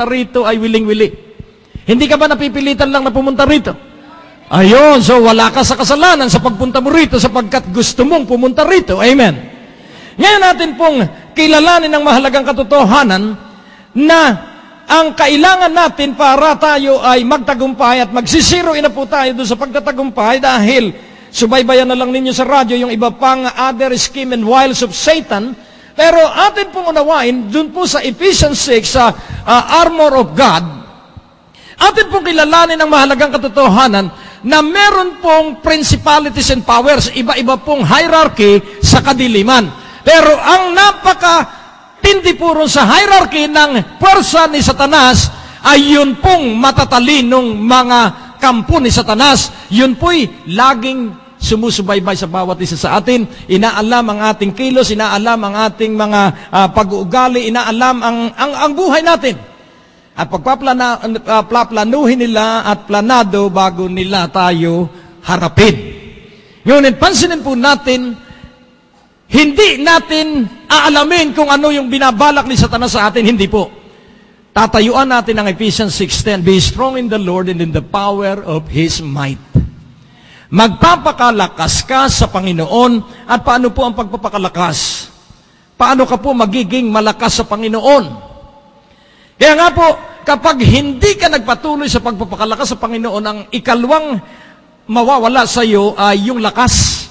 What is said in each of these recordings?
rito ay wiling-wili. Hindi ka ba napipilitan lang na pumunta rito? Ayun, so wala ka sa kasalanan sa pagpunta mo rito sapagkat gusto mong pumunta rito. Amen. Ngayon natin pong kilalanin ang mahalagang katotohanan na ang kailangan natin para tayo ay magtagumpay at magsisiro na po tayo doon sa pagtatagumpay dahil subaybayan na lang ninyo sa radyo yung iba pang other scheme and wiles of Satan. Pero atin pong unawain, dun po sa Ephesians 6, sa armor of God, atin pong kilalanin ang mahalagang katotohanan na meron pong principalities and powers, iba-iba pong hierarchy sa kadiliman. Pero ang napaka-tindi po ron sa hierarchy ng pwersa ni Satanas ay yun pong matatalinong mga kampo ni Satanas. Yun po'y laging sumusubaybay sa bawat isa sa atin, inaalam ang ating kilos, inaalam ang ating mga pag-uugali, inaalam ang buhay natin. At pagpaplanuhin nila at planado bago nila tayo harapin. Ngunit pansinin po natin, hindi natin aalamin kung ano yung binabalak ni Satanas sa atin, hindi po. Tatayuan natin ang Ephesians 6:10, be strong in the Lord and in the power of His might. Magpapakalakas ka sa Panginoon. At paano po ang pagpapakalakas? Paano ka po magiging malakas sa Panginoon? Kaya nga po, kapag hindi ka nagpatuloy sa pagpapakalakas sa Panginoon, ang ikalawang mawawala sa iyo ay yung lakas.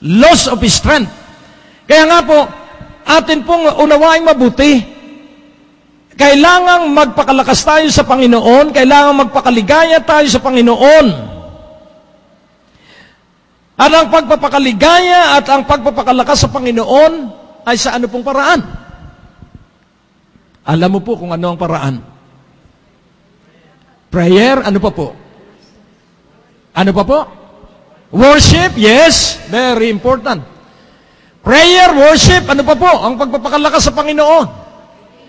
Loss of strength. Kaya nga po, atin pong unawaing mabuti. Kailangang magpakalakas tayo sa Panginoon, kailangang magpakaligaya tayo sa Panginoon. At ang pagpapakaligaya at ang pagpapakalakas sa Panginoon ay sa ano pong paraan? Alam mo po kung ano ang paraan. Prayer, ano pa po? Ano pa po? Worship, yes, very important. Prayer, worship, ano pa po? Ang pagpapakalakas sa Panginoon.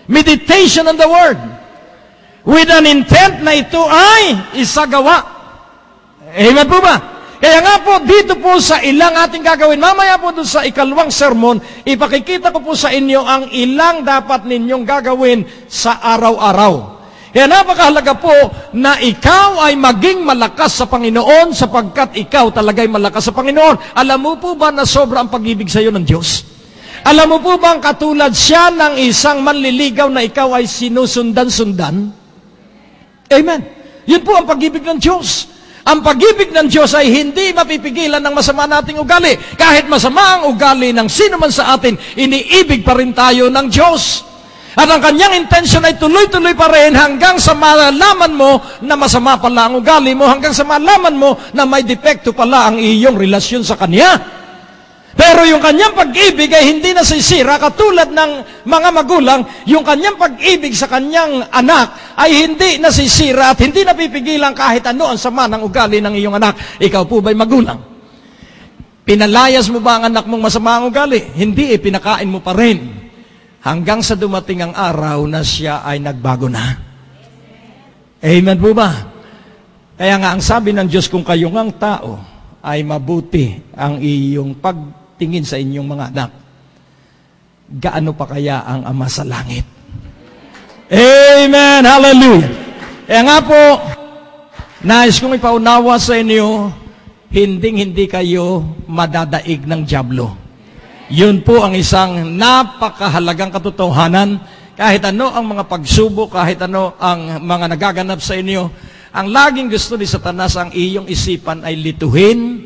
Meditation on the Word. With an intent na ito ay isagawa. Amen po ba? Kaya nga po, dito po sa ilang ating gagawin, mamaya po doon sa ikalawang sermon, ipakikita ko po sa inyo ang ilang dapat ninyong gagawin sa araw-araw. Kaya napakahalaga po na ikaw ay maging malakas sa Panginoon sapagkat ikaw talaga'y malakas sa Panginoon. Alam mo po ba na sobra ang pag-ibig sa iyo ng Diyos? Alam mo po ba ang katulad siya ng isang manliligaw na ikaw ay sinusundan-sundan? Amen. Yun po ang pag-ibig ng Diyos. Ang pag-ibig ng Diyos ay hindi mapipigilan ng masama nating ugali. Kahit masama ang ugali ng sino man sa atin, iniibig pa rin tayo ng Diyos. At ang kanyang intensyon ay tuloy-tuloy pa rin hanggang sa malaman mo na masama pala ang ugali mo, hanggang sa malaman mo na may depekto pala ang iyong relasyon sa Kanya. Pero yung kanyang pag-ibig ay hindi nasisira katulad ng mga magulang, yung kanyang pag-ibig sa kanyang anak ay hindi nasisira at hindi napipigilan kahit ano ang sama ng ugali ng iyong anak. Ikaw po ba'y magulang? Pinalayas mo ba ang anak mong masama ang ugali? Hindi, pinakain mo pa rin. Hanggang sa dumating ang araw na siya ay nagbago na. Amen po ba? Kaya nga ang sabi ng Diyos, kung kayo ngang tao ay mabuti ang iyong pagtingin sa inyong mga anak, gaano pa kaya ang Ama sa langit? Amen! Hallelujah! Kaya nga po, nais kong ipaunawa sa inyo, hindi kayo madadaig ng dyablo. Yun po ang isang napakahalagang katotohanan. Kahit ano ang mga pagsubok, kahit ano ang mga nagaganap sa inyo, ang laging gusto ni Satanas ang iyong isipan ay lituhin.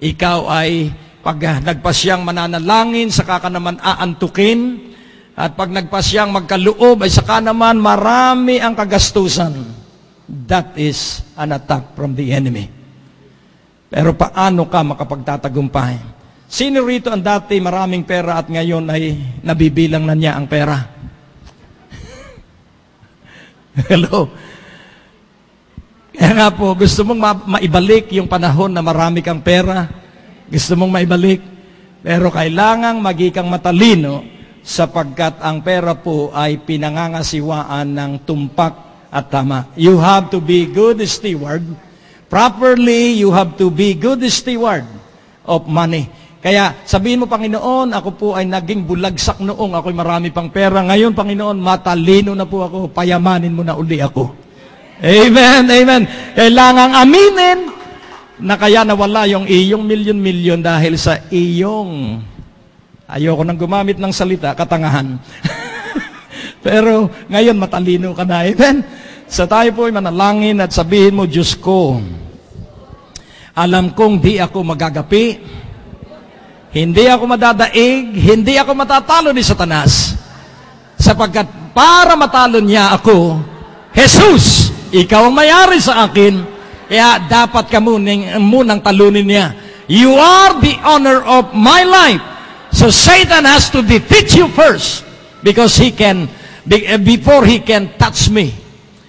Ikaw ay pag nagpasyang mananalangin, saka ka naman aantukin. At pag nagpasyang magkaloob, ay saka naman marami ang kagastusan. That is an attack from the enemy. Pero paano ka makapagtatagumpay? Sino rito ang dati maraming pera at ngayon ay nabibilang na niya ang pera? Hello? Kaya nga po, gusto mong maibalik yung panahon na marami kang pera. Gusto mong maibalik. Pero kailangang maging matalino sapagkat ang pera po ay pinangangasiwaan ng tumpak at tama. You have to be good steward. Properly, you have to be good steward of money. Kaya sabihin mo, Panginoon, ako po ay naging bulagsak noong ako'y marami pang pera. Ngayon, Panginoon, matalino na po ako. Payamanin mo na uli ako. Amen, amen. Kailangang aminin na kaya nawala yung iyong milyon-milyon dahil sa iyong, ayoko nang gumamit ng salita, katangahan. Pero ngayon matalino ka na. Amen. So tayo po ay manalangin at sabihin mo, Diyos ko, alam kong di ako magagapi, hindi ako madadaig, hindi ako matatalo ni Satanas. Sapagkat para matalo niya ako, Jesus, ikaw ang mayari sa akin, kaya dapat ka munang talunin niya. You are the honor of my life. So Satan has to defeat you first because he can, before he can touch me.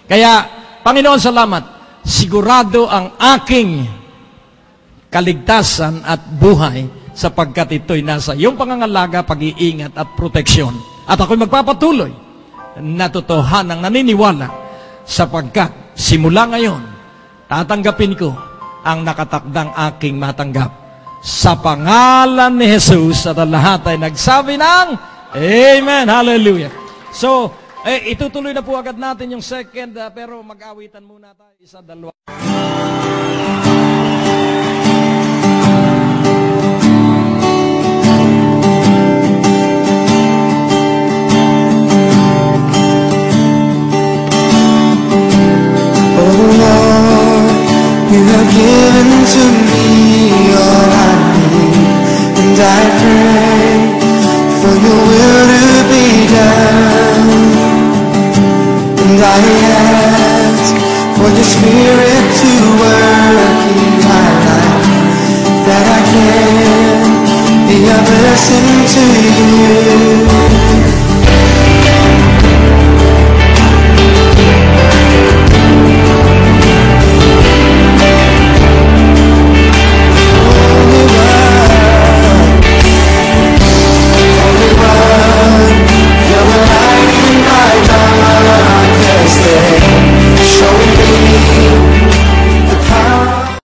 Kaya, Panginoon, salamat. Sigurado ang aking kaligtasan at buhay sapagkat ito'y nasa iyong pangangalaga, pag-iingat at proteksyon. At ako'y magpapatuloy na totohanang naniniwala sapagkat simula ngayon, tatanggapin ko ang nakatakdang aking matanggap. Sa pangalan ni Jesus at ang lahat ay nagsabi ng Amen. Hallelujah. So, itutuloy na po agad natin yung second, pero mag-awitan muna tayo. Isa, dalawa. You have given to me all I need, and I pray for your will to be done. And I ask for your Spirit to work in my life, that I can be a blessing to you.